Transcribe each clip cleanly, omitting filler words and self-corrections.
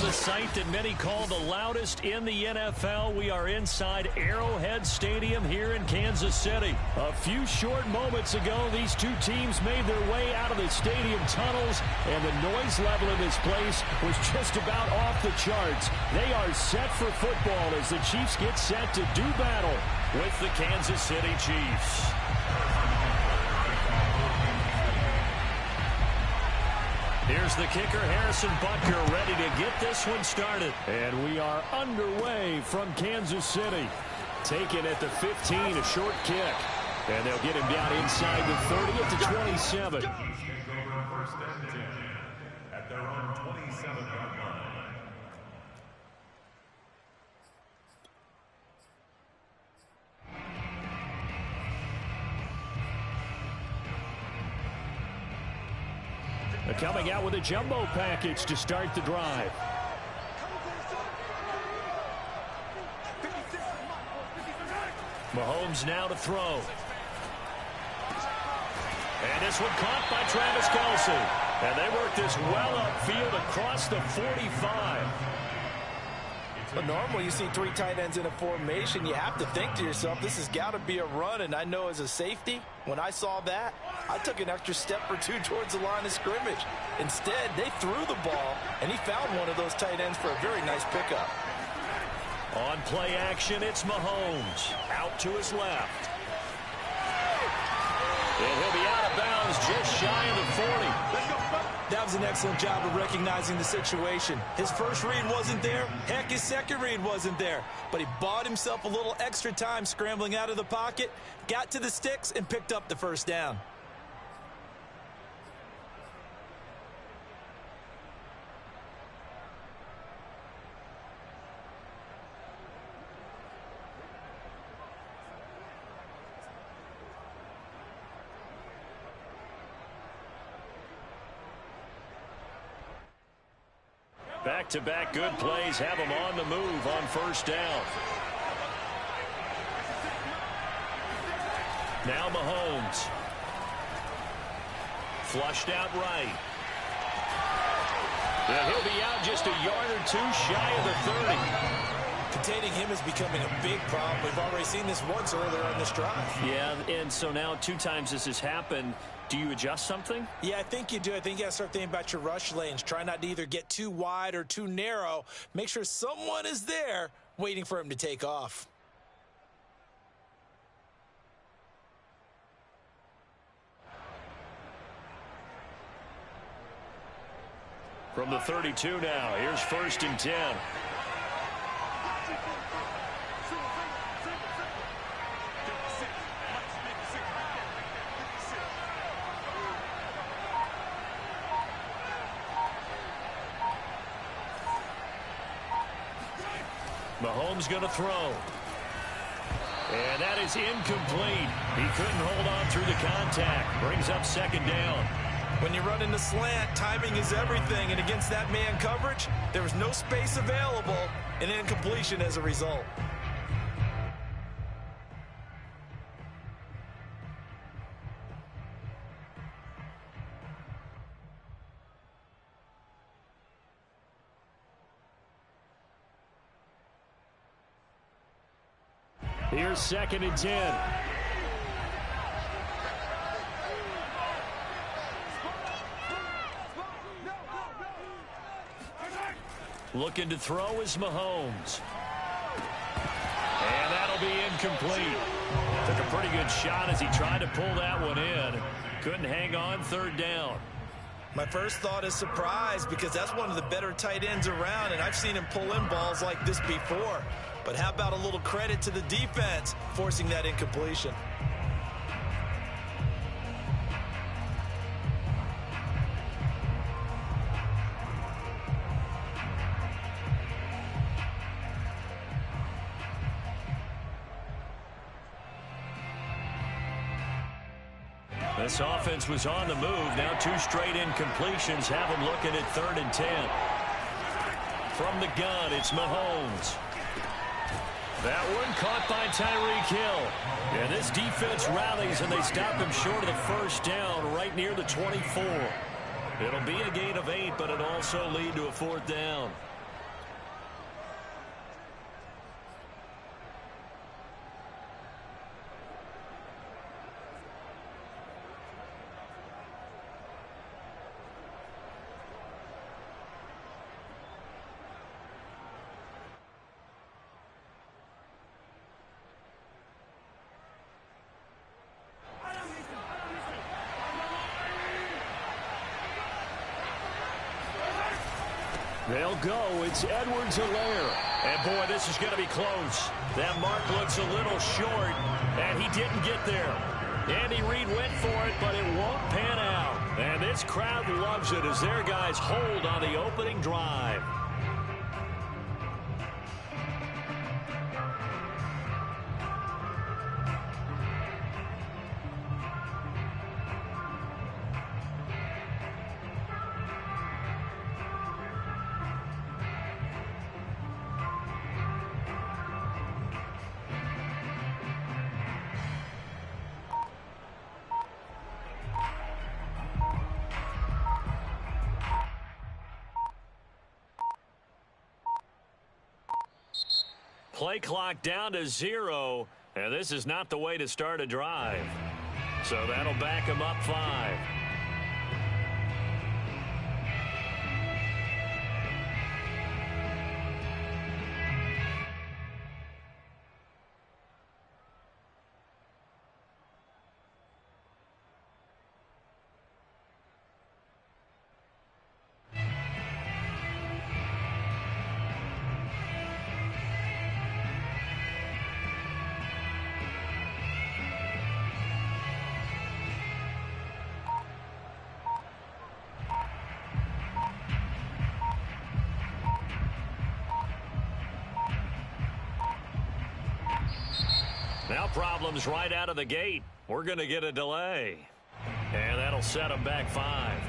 the sight that many call the loudest in the NFL. We are inside Arrowhead Stadium here in Kansas City. A few short moments ago, these two teams made their way out of the stadium tunnels, and the noise level in this place was just about off the charts. They are set for football as the Chiefs get set to do battle with the Kansas City Chiefs. Here's the kicker, Harrison Butker, ready to get this one started. And we are underway from Kansas City. Taken at the 15, a short kick. And they'll get him down inside the 30 at the 27. At their own 27-yard line. Coming out with a jumbo package to start the drive. Mahomes now to throw. And this one caught by Travis Kelce. And they work this well upfield across the 45. But normally you see three tight ends in a formation. You have to think to yourself, this has got to be a run. And I know as a safety, when I saw that, I took an extra step or two towards the line of scrimmage. Instead, they threw the ball, and he found one of those tight ends for a very nice pickup. On play action, it's Mahomes. Out to his left. And he'll be out of bounds just shy of the 40. That was an excellent job of recognizing the situation. His first read wasn't there. Heck, his second read wasn't there. But he bought himself a little extra time scrambling out of the pocket, got to the sticks, and picked up the first down. Back-to-back good plays have them on the move on first down. Now Mahomes. Flushed out right. And he'll be out just a yard or two shy of the 30. Containing him is becoming a big problem. We've already seen this once earlier on this drive. Yeah, and so now 2 times this has happened. Do you adjust something? Yeah, I think you do. I think you got to start thinking about your rush lanes. Try not to either get too wide or too narrow. Make sure someone is there waiting for him to take off. From the 32 now, here's 1st and 10. Mahomes going to throw. And that is incomplete. He couldn't hold on through the contact. Brings up 2nd down. When you run into slant, timing is everything. And against that man coverage, there was no space available, and incompletion as a result. Here's 2nd and 10. Looking to throw is Mahomes. And that'll be incomplete. Took a pretty good shot as he tried to pull that one in. Couldn't hang on 3rd down. My first thought is surprise because that's one of the better tight ends around, and I've seen him pull in balls like this before. But how about a little credit to the defense forcing that incompletion? This offense was on the move. Now 2 straight incompletions have them looking at 3rd and 10. From the gun, it's Mahomes. That one caught by Tyreek Hill. And this defense rallies, and they stop him short of the 1st down right near the 24. It'll be a gain of 8, but it'll also lead to a 4th down. They'll go. It's Edwards-Helaire. And, boy, this is going to be close. That mark looks a little short, and he didn't get there. Andy Reid went for it, but it won't pan out. And this crowd loves it as their guys hold on the opening drive. Play clock down to 0, and this is not the way to start a drive. So that'll back him up 5. Now problems right out of the gate. We're going to get a delay. And that'll set them back 5.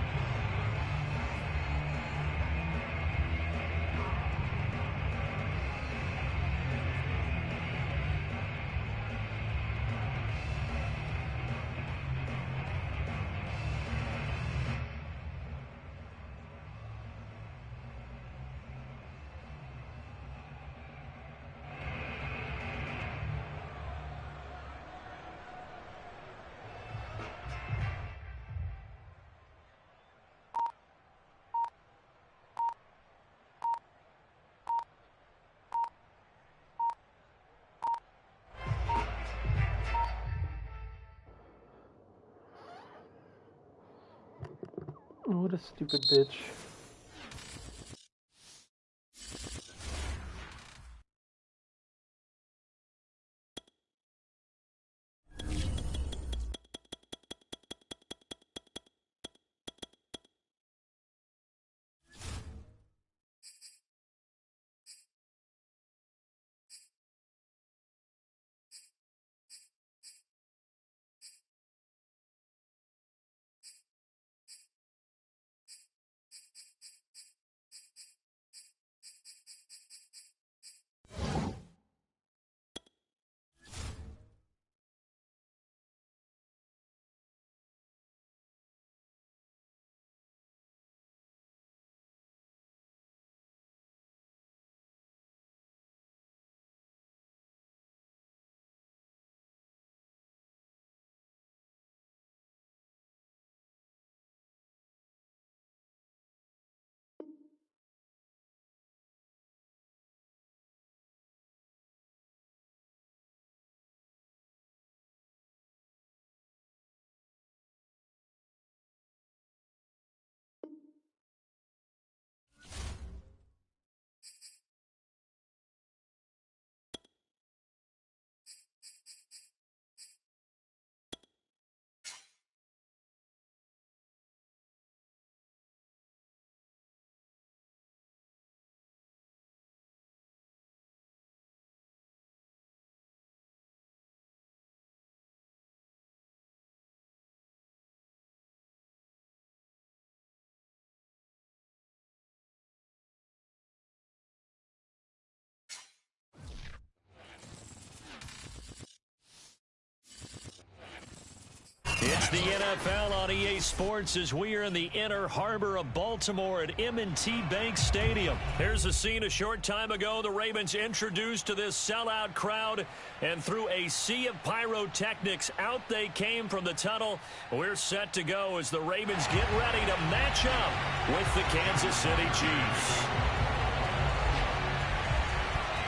Oh, what a stupid bitch. It's the NFL on EA Sports as we are in the inner harbor of Baltimore at M&T Bank Stadium. Here's a scene a short time ago. The Ravens introduced to this sellout crowd, and through a sea of pyrotechnics, out they came from the tunnel. We're set to go as the Ravens get ready to match up with the Kansas City Chiefs.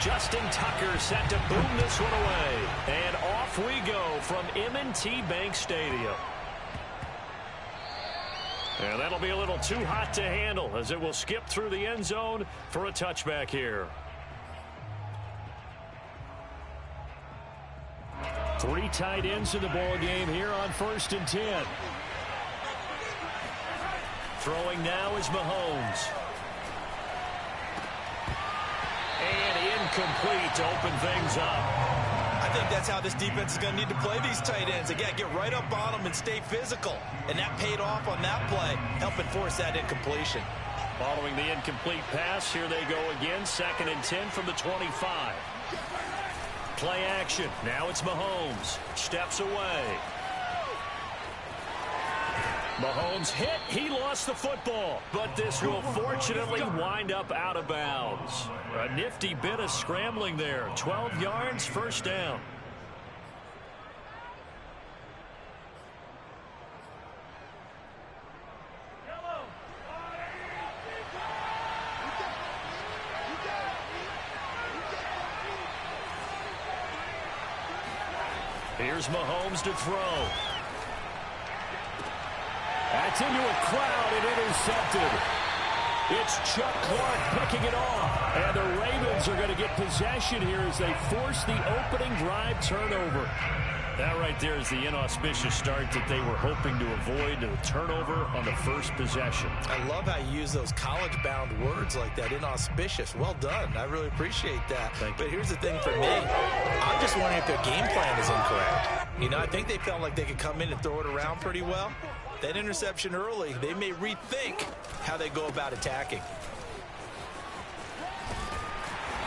Justin Tucker set to boom this one away. And off we go from M&T Bank Stadium. And that'll be a little too hot to handle as it will skip through the end zone for a touchback here. 3 tight ends in the ball game here on 1st and 10. Throwing now is Mahomes. And incomplete to open things up. I think that's how this defense is going to need to play these tight ends. Again, get right up on them and stay physical. And that paid off on that play, helping force that incompletion. Following the incomplete pass, here they go again. 2nd and 10 from the 25. Play action. Now it's Mahomes. Steps away. Mahomes hit. He lost the football. But this will fortunately wind up out of bounds. A nifty bit of scrambling there. 12 yards, 1st down. Here's Mahomes to throw. That's into a crowd and intercepted. It's Chuck Clark picking it off. And the Ravens are going to get possession here as they force the opening drive turnover. That right there is the inauspicious start that they were hoping to avoid, a turnover on the first possession. I love how you use those college-bound words like that, inauspicious. Well done. I really appreciate that. But here's the thing for me. I'm just wondering if their game plan is incorrect. You know, I think they felt like they could come in and throw it around pretty well. That interception early, they may rethink how they go about attacking.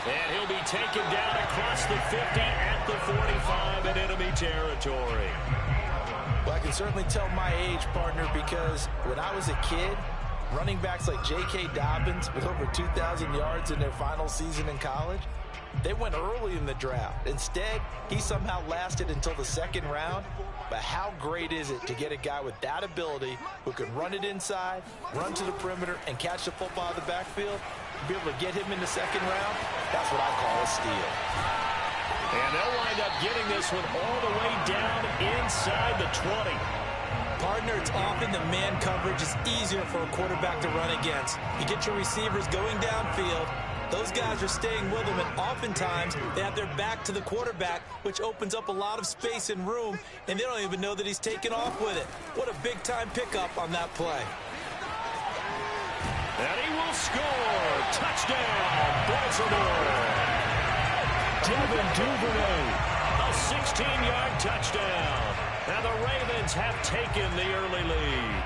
And he'll be taken down across the 50 at the 45 in enemy territory. Well, I can certainly tell my age, partner, because when I was a kid, running backs like J.K. Dobbins with over 2,000 yards in their final season in college, they went early in the draft. Instead, he somehow lasted until the 2nd round. But how great is it to get a guy with that ability who can run it inside, run to the perimeter, and catch the football out of the backfield? Be able to get him in the 2nd round, that's what I call a steal. And they'll wind up getting this one all the way down inside the 20. Partner, it's often the man coverage is easier for a quarterback to run against. You get your receivers going downfield. Those guys are staying with him, and oftentimes they have their back to the quarterback, which opens up a lot of space and room, and they don't even know that he's taken off with it. What a big-time pickup on that play. And he will score. Touchdown, Baltimore. Devin Duvernay, a 16-yard touchdown. And the Ravens have taken the early lead.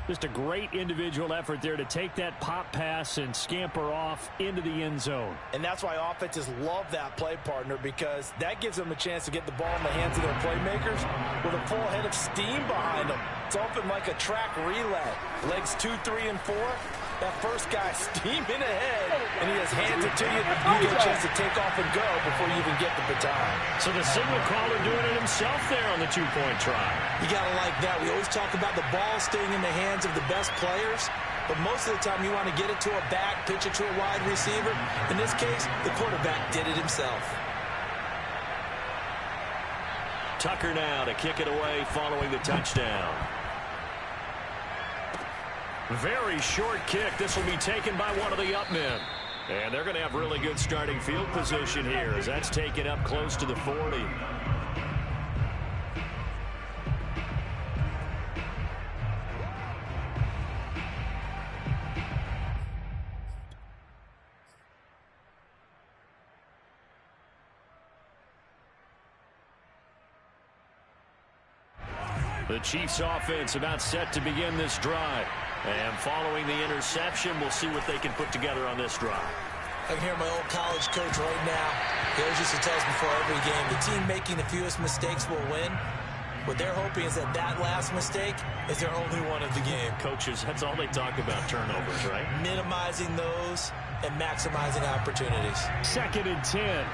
Just a great individual effort there to take that pop pass and scamper off into the end zone. And that's why offenses love that play, partner, because that gives them a chance to get the ball in the hands of their playmakers with a full head of steam behind them. It's often like a track relay. Legs 2, 3, and 4. That first guy steaming ahead, and he just hands it to you. You get a chance to take off and go before you even get the baton. So the signal caller doing it himself there on the 2-point try. You got to like that. We always talk about the ball staying in the hands of the best players, but most of the time you want to get it to a back, pitch it to a wide receiver. In this case, the quarterback did it himself. Tucker now to kick it away following the touchdown. Very short kick. This will be taken by one of the up men. And they're going to have really good starting field position here as that's taken up close to the 40. The Chiefs offense about set to begin this drive. And following the interception, we'll see what they can put together on this drive. I can hear my old college coach right now. He always used to tell us before every game, the team making the fewest mistakes will win. What they're hoping is that that last mistake is their only one of the game. Coaches, that's all they talk about, turnovers, right? Minimizing those and maximizing opportunities. 2nd and 10.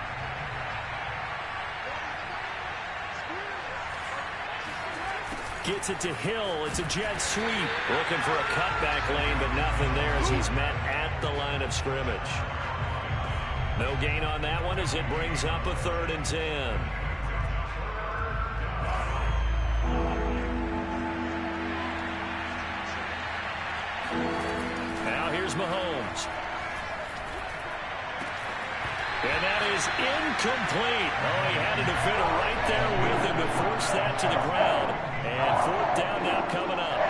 Gets it to Hill. It's a jet sweep. Looking for a cutback lane, but nothing there as he's met at the line of scrimmage. No gain on that one as it brings up a 3rd and 10. Here's Mahomes. And that is incomplete. Oh, he had a defender right there with him to force that to the ground. And fourth down now coming up.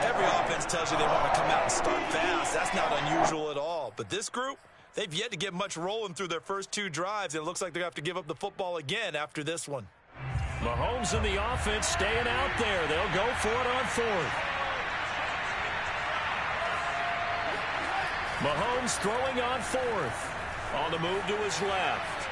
Every offense tells you they want to come out and start fast. That's not unusual at all. But this group, they've yet to get much rolling through their first two drives, and it looks like they're going to have to give up the football again after this one. Mahomes and the offense staying out there. They'll go for it on fourth. Mahomes throwing on fourth. On the move to his left.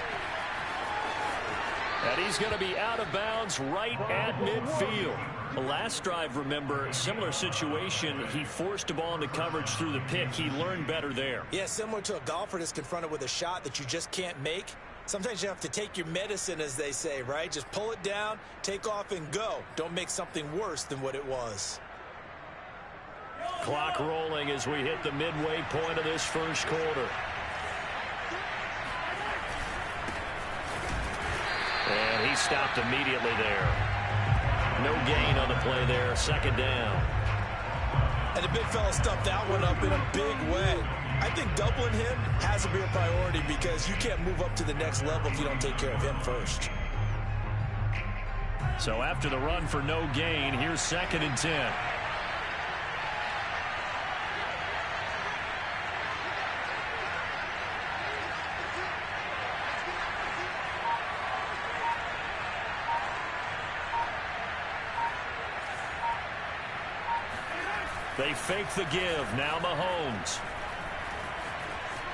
And he's going to be out of bounds right at midfield. The last drive, remember, similar situation. He forced a ball into coverage through the pick. He learned better there. Yeah, similar to a golfer that's confronted with a shot that you just can't make. Sometimes you have to take your medicine, as they say, right? Just pull it down, take off, and go. Don't make something worse than what it was. Clock rolling as we hit the midway point of this first quarter. And he stopped immediately there. No gain on the play there. Second down. And the big fella stuffed that one up in a big way. I think doubling him has to be a priority because you can't move up to the next level if you don't take care of him first. So after the run for no gain, here's 2nd and 10. They fake the give. Now Mahomes.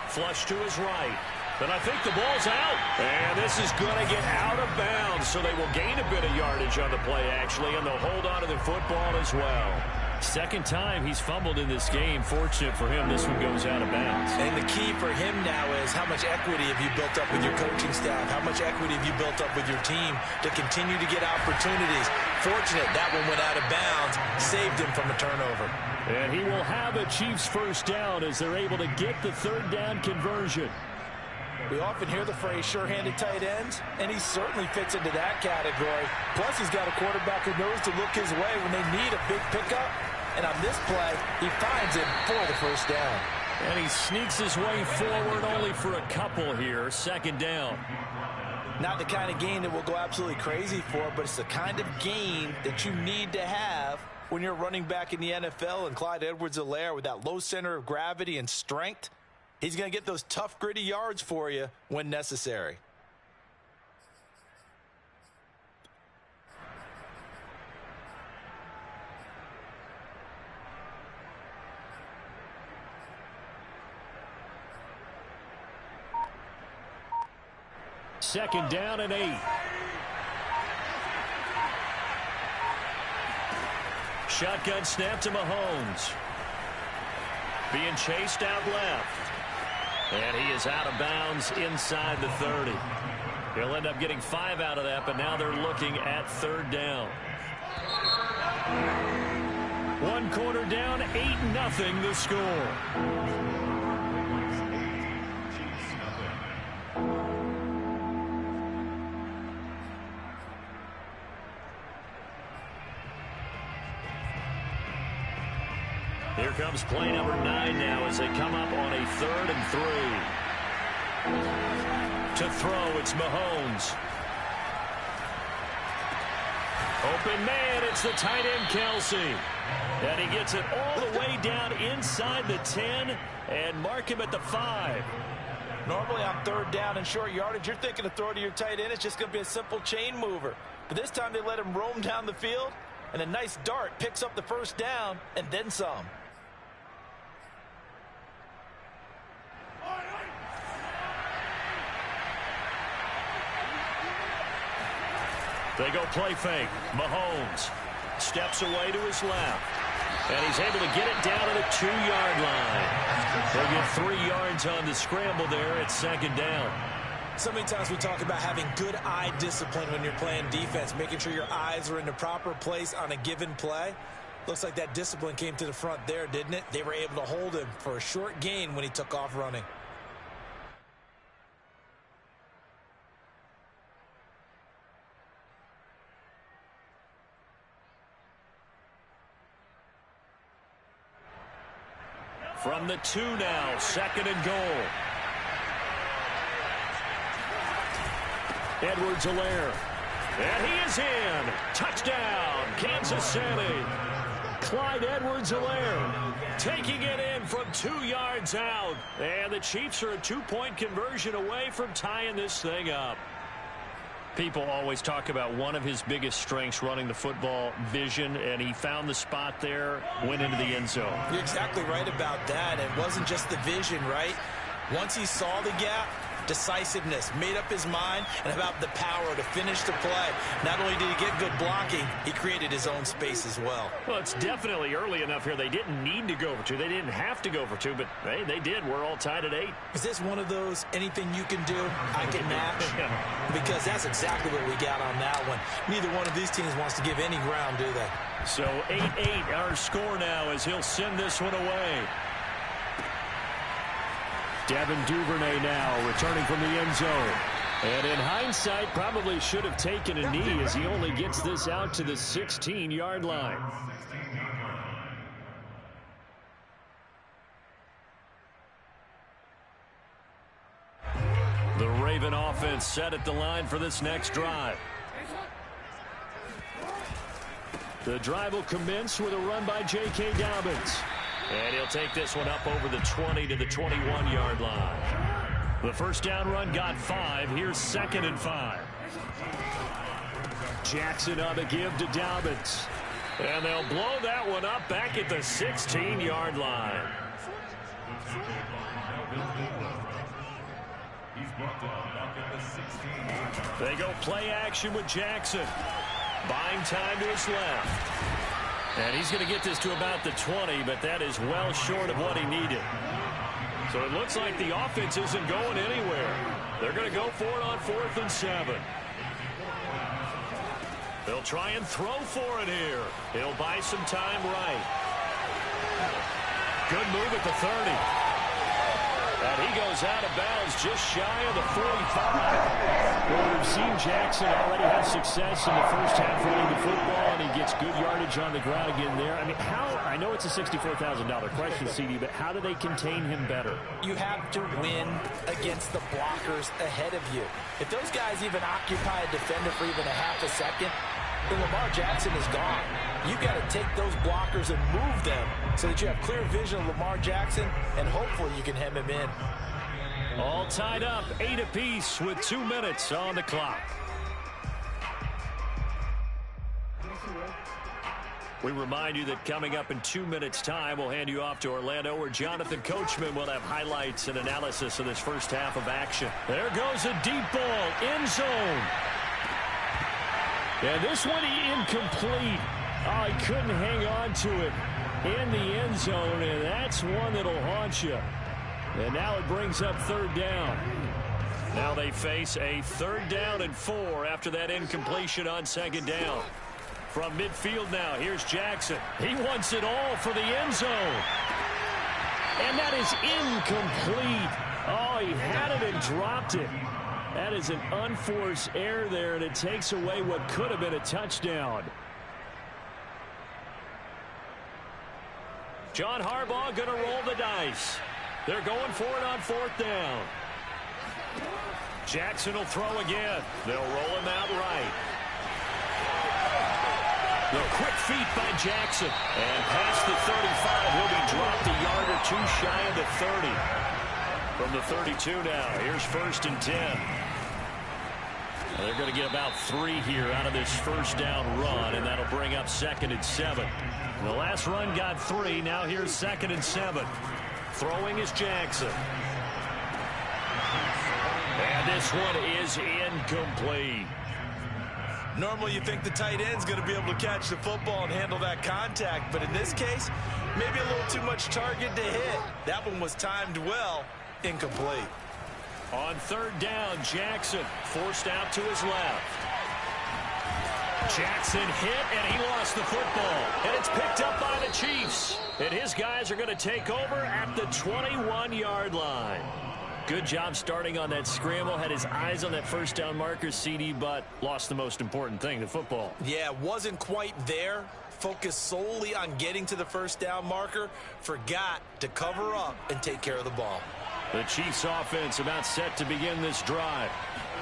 Flush to his right. But I think the ball's out. And this is going to get out of bounds. So they will gain a bit of yardage on the play, actually, and they'll hold on to the football as well. Second time he's fumbled in this game. Fortunate for him, this one goes out of bounds. And the key for him now is how much equity have you built up with your coaching staff? How much equity have you built up with your team to continue to get opportunities? Fortunate that one went out of bounds, saved him from a turnover. And he will have a Chiefs first down as they're able to get the third down conversion. We often hear the phrase sure-handed tight ends, and he certainly fits into that category. Plus, he's got a quarterback who knows to look his way when they need a big pickup. And on this play, he finds it for the first down. And he sneaks his way forward only for a couple here. Second down. Not the kind of gain that we'll go absolutely crazy for, but it's the kind of gain that you need to have when you're running back in the NFL. And Clyde Edwards-Helaire, with that low center of gravity and strength, he's going to get those tough, gritty yards for you when necessary. Second down and 8. Shotgun snap to Mahomes. Being chased out left. And he is out of bounds inside the 30. He'll end up getting 5 out of that, but now they're looking at third down. 1 quarter down, 8-0 the score. Here comes play number 9 now as they come up on a 3rd and 3. To throw, it's Mahomes. Open man, it's the tight end Kelce. And he gets it all the way down inside the 10 and mark him at the 5. Normally on third down and short yardage, you're thinking to throw to your tight end. It's just going to be a simple chain mover. But this time they let him roam down the field, and a nice dart picks up the first down and then some. They go play fake. Mahomes steps away to his left. And he's able to get it down to the 2-yard line. They'll get 3 yards on the scramble there at second down. So many times we talk about having good eye discipline when you're playing defense, making sure your eyes are in the proper place on a given play. Looks like that discipline came to the front there, didn't it? They were able to hold him for a short gain when he took off running. From the 2 now, 2nd and goal. Edwards-Helaire. And he is in. Touchdown, Kansas City. Clyde Edwards-Helaire taking it in from 2 yards out. And the Chiefs are a 2-point conversion away from tying this thing up. People always talk about one of his biggest strengths running the football, vision, and he found the spot there, went into the end zone. You're exactly right about that. It wasn't just the vision, right? Once he saw the gap, decisiveness, made up his mind, and about the power to finish the play. Not only did he get good blocking, he created his own space as well. Well, it's definitely early enough here. They didn't need to go for 2. They didn't have to go for 2, but hey, they did. We're all tied at 8. Is this one of those anything you can do, I can match? Because that's exactly what we got on that one. Neither one of these teams wants to give any ground, do they? So 8-8 our score now as he'll send this one away. Devin Duvernay now returning from the end zone. And in hindsight, probably should have taken a knee as he only gets this out to the 16-yard line. The Raven offense set at the line for this next drive. The drive will commence with a run by J.K. Dobbins. And he'll take this one up over the 20 to the 21-yard line. The first down run got 5. Here's 2nd and 5. Jackson on the give to Dobbins. And they'll blow that one up back at the 16-yard line. They go play action with Jackson. Buying time to his left. And he's going to get this to about the 20, but that is well short of what he needed. So it looks like the offense isn't going anywhere. They're going to go for it on 4th and 7. They'll try and throw for it here. He'll buy some time right. Good move at the 30. And he goes out of bounds just shy of the 45. Well, we've seen Jackson already have success in the first half running the football, and he gets good yardage on the ground again there. I mean, I know it's a $64,000 question, CD, but how do they contain him better? You have to win against the blockers ahead of you. If those guys even occupy a defender for even a half a second, then Lamar Jackson is gone. You've got to take those blockers and move them so that you have clear vision of Lamar Jackson, and hopefully you can hem him in. All tied up, 8 apiece with 2 minutes on the clock. We remind you that coming up in 2 minutes' time, we'll hand you off to Orlando, where Jonathan Coachman will have highlights and analysis of this first half of action. There goes a deep ball, end zone. And this one incomplete. Oh, he couldn't hang on to it in the end zone, and that's one that'll haunt you. And now it brings up 3rd down. Now they face a 3rd down and 4 after that incompletion on 2nd down. From midfield now, here's Jackson. He wants it all for the end zone. And that is incomplete. Oh, he had it and dropped it. That is an unforced error there, and it takes away what could have been a touchdown. John Harbaugh going to roll the dice. They're going for it on 4th down. Jackson will throw again. They'll roll him out right. The quick feet by Jackson. And past the 35, he'll be dropped a yard or 2 shy of the 30. From the 32 now, here's 1st and 10. They're going to get about 3 here out of this first down run, and that'll bring up 2nd and 7. The last run got 3. Now here's 2nd and 7. Throwing is Jackson. And this one is incomplete. Normally you think the tight end's going to be able to catch the football and handle that contact, but in this case, maybe a little too much target to hit. That one was timed well. Incomplete. On 3rd down, Jackson forced out to his left. Jackson hit, and he lost the football. And it's picked up by the Chiefs. And his guys are going to take over at the 21-yard line. Good job starting on that scramble. Had his eyes on that first down marker, CD, but lost the most important thing, the football. Yeah, wasn't quite there focused solely on getting to the first down marker, forgot to cover up and take care of the ball. The Chiefs offense about set to begin this drive.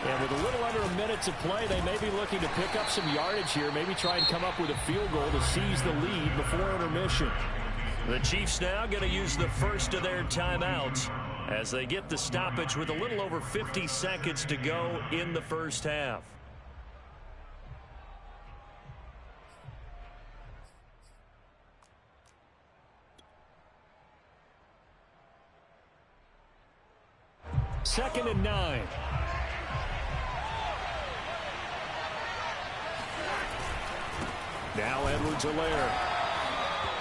And with a little under a minute to play, they may be looking to pick up some yardage here, maybe try and come up with a field goal to seize the lead before intermission. The Chiefs now going to use the first of their timeouts as they get the stoppage with a little over 50 seconds to go in the first half. Second and 9. Now Edwards-Helaire.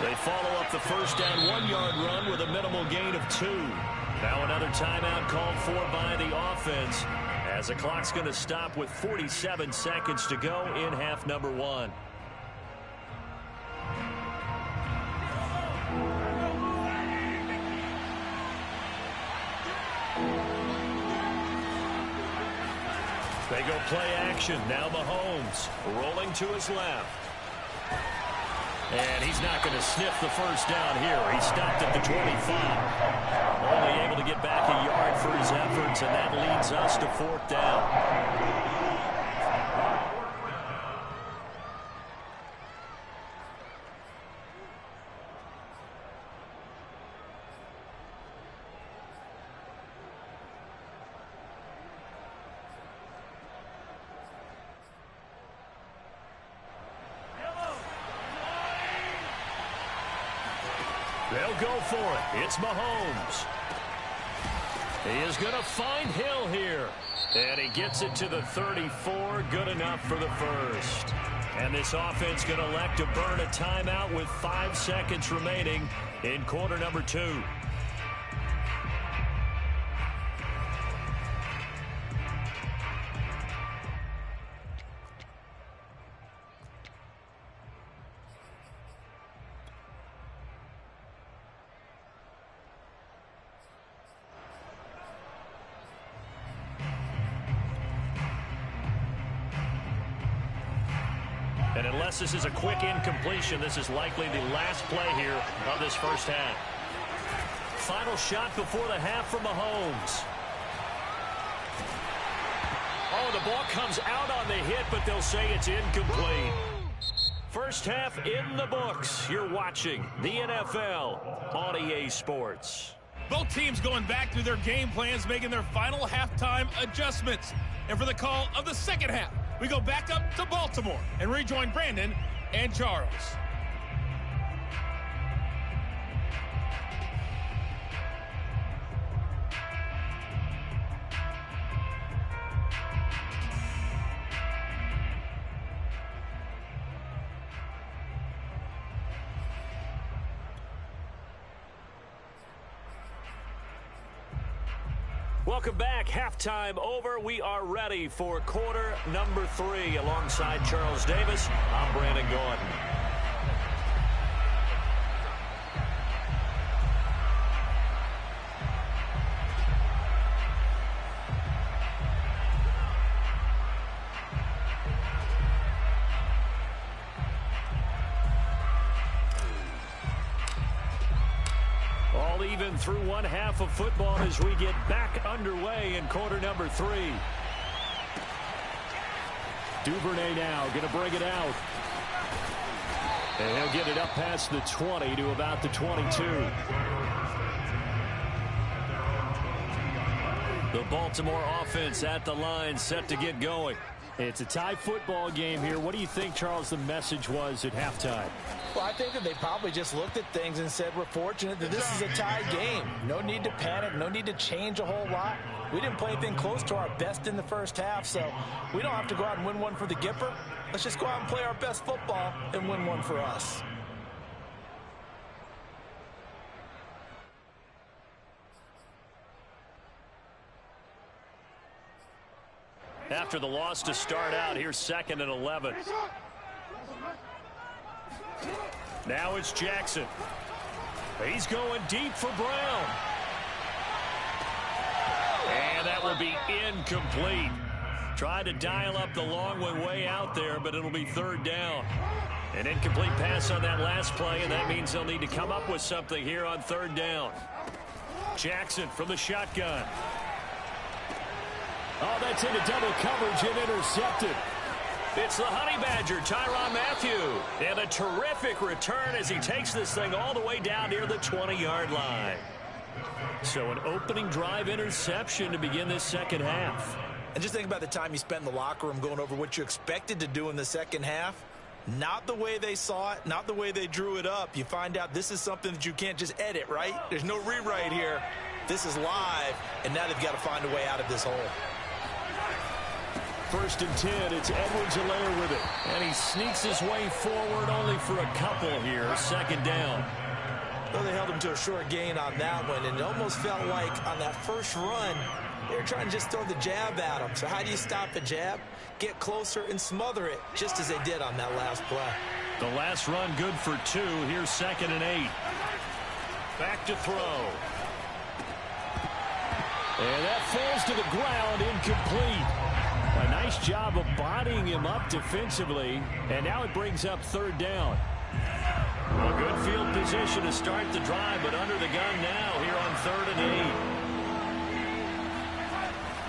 They follow up the first down 1-yard run with a minimal gain of 2. Now another timeout called for by the offense as the clock's going to stop with 47 seconds to go in half number 1. They go play action. Now Mahomes rolling to his left. And he's not going to sniff the first down here. He stopped at the 25. Only able to get back a yard for his efforts, and that leads us to 4th down. They'll go for it. It's Mahomes. He is going to find Hill here. And he gets it to the 34. Good enough for the first. And this offense going to elect to burn a timeout with 5 seconds remaining in quarter number 2. And unless this is a quick incompletion, this is likely the last play here of this first half. Final shot before the half from Mahomes. Oh, the ball comes out on the hit, but they'll say it's incomplete. First half in the books. You're watching the NFL on EA Sports. Both teams going back through their game plans, making their final halftime adjustments. And for the call of the second half, we go back up to Baltimore and rejoin Brandon and Charles. Welcome back. Halftime over. We are ready for quarter number 3. Alongside Charles Davis, I'm Brandon Gordon. All even through one half of football as we get back underway in quarter number 3. Duvernay now going to bring it out. And he'll get it up past the 20 to about the 22. The Baltimore offense at the line set to get going. It's a tie football game here. What do you think, Charles, the message was at halftime? Well, I think that they probably just looked at things and said, we're fortunate that this is a tie game. No need to panic. No need to change a whole lot. We didn't play anything close to our best in the first half, so we don't have to go out and win one for the Gipper. Let's just go out and play our best football and win one for us. After the loss to start out, here's 2nd and 11. Now it's Jackson. He's going deep for Brown. And that will be incomplete. Tried to dial up the long one way out there, but it'll be 3rd down. An incomplete pass on that last play, and that means they'll need to come up with something here on third down. Jackson from the shotgun. Oh, that's into double coverage and intercepted. It's the Honey Badger, Tyrann Mathieu. And a terrific return as he takes this thing all the way down near the 20-yard line. So an opening drive interception to begin this second half. And just think about the time you spend in the locker room going over what you expected to do in the second half. Not the way they saw it, not the way they drew it up. You find out this is something that you can't just edit, right? There's no rewrite here. This is live, and now they've got to find a way out of this hole. 1st and 10, it's Edwards-Helaire with it. And he sneaks his way forward only for a couple here. 2nd down. Well, they held him to a short gain on that one, and it almost felt like on that first run, they were trying to just throw the jab at him. So how do you stop a jab? Get closer and smother it, just as they did on that last play. The last run good for 2. Here's 2nd and 8. Back to throw. And that falls to the ground, incomplete. A nice job of bodying him up defensively, and now it brings up 3rd down. A good field position to start the drive, but under the gun now here on 3rd and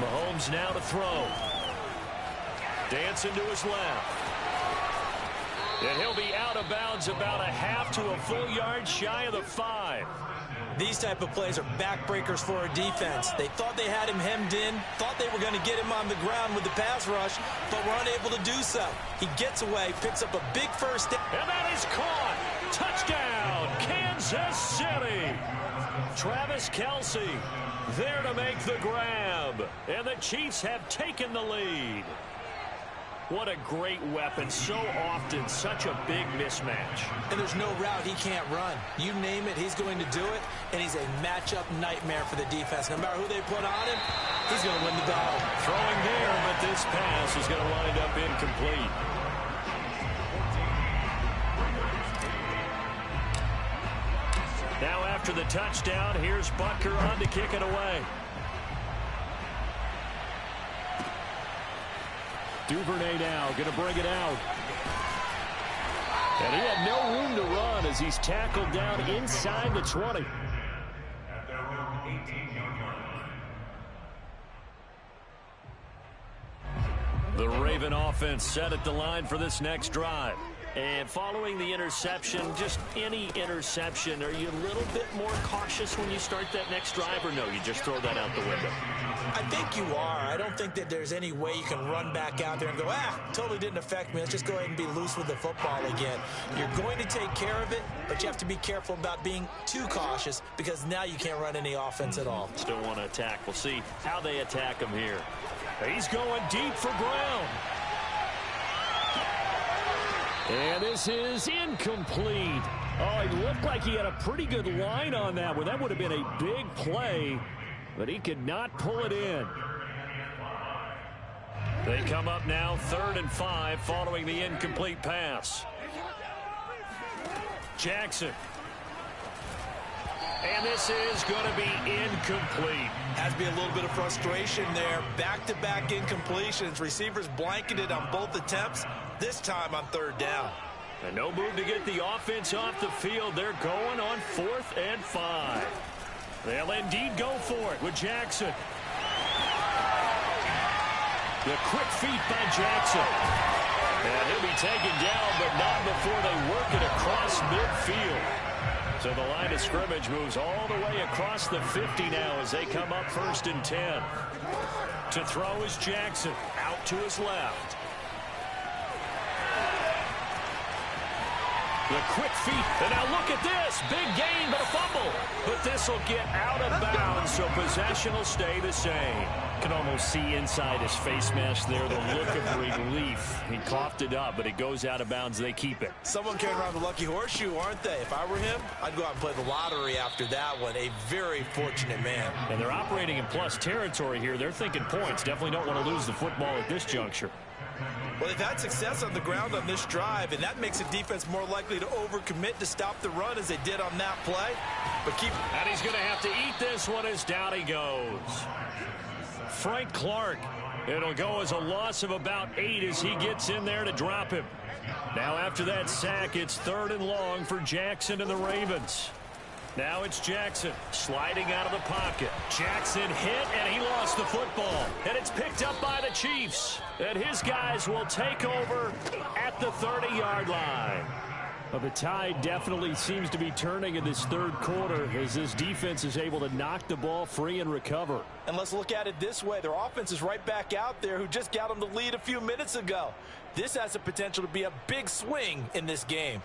8. Mahomes now to throw. Dancing to his left. And he'll be out of bounds about a half to a full yard shy of the 5. These type of plays are backbreakers for a defense. They thought they had him hemmed in, thought they were going to get him on the ground with the pass rush, but were unable to do so. He gets away, picks up a big first down. And that is caught. Touchdown, Kansas City. Travis Kelce there to make the grab. And the Chiefs have taken the lead. What a great weapon. So often such a big mismatch. And there's no route he can't run. You name it, he's going to do it. And he's a matchup nightmare for the defense. No matter who they put on him, he's going to win the battle. Throwing there, but this pass is going to wind up incomplete. Now after the touchdown, here's Butker on to kick it away. Duvernay now going to bring it out. And he had no room to run as he's tackled down inside the 20. The Raven offense set at the line for this next drive. And following the interception, just any interception, are you a little bit more cautious when you start that next drive, or no, you just throw that out the window? I think you are. I don't think that there's any way you can run back out there and go, totally didn't affect me. Let's just go ahead and be loose with the football again. You're going to take care of it, but you have to be careful about being too cautious because now you can't run any offense at all. Still want to attack. We'll see how they attack him here. He's going deep for ground. And this is incomplete. Oh, it looked like he had a pretty good line on that one. That would have been a big play, but he could not pull it in. They come up now 3rd and 5 following the incomplete pass. Jackson. And this is going to be incomplete. Has to be a little bit of frustration there. Back-to-back incompletions. Receivers blanketed on both attempts, this time on 3rd down. And no move to get the offense off the field. They're going on 4th and 5. They'll indeed go for it with Jackson. The quick feet by Jackson. And he'll be taken down, but not before they work it across midfield. So the line of scrimmage moves all the way across the 50 now as they come up 1st and 10. To throw is Jackson. Out to his left. The quick feet. And now look at this. Big gain, but a fumble. But this will get out of bounds, so possession will stay the same. Can almost see inside his face mask there the look of relief. He coughed it up, but it goes out of bounds. They keep it. Someone carrying around the lucky horseshoe, aren't they? If I were him, I'd go out and play the lottery after that one. A very fortunate man. And they're operating in plus territory here. They're thinking points. Definitely don't want to lose the football at this juncture. Well, they've had success on the ground on this drive, and that makes the defense more likely to overcommit to stop the run as they did on that play. But keep. And he's going to have to eat this one as down he goes. Frank Clark. It'll go as a loss of about 8 as he gets in there to drop him. Now after that sack, it's 3rd and long for Jackson and the Ravens. Now it's Jackson sliding out of the pocket. Jackson hit, and he lost the football. And it's picked up by the Chiefs. And his guys will take over at the 30-yard line. Well, the tide definitely seems to be turning in this 3rd quarter as this defense is able to knock the ball free and recover. And let's look at it this way. Their offense is right back out there who just got them the lead a few minutes ago. This has the potential to be a big swing in this game.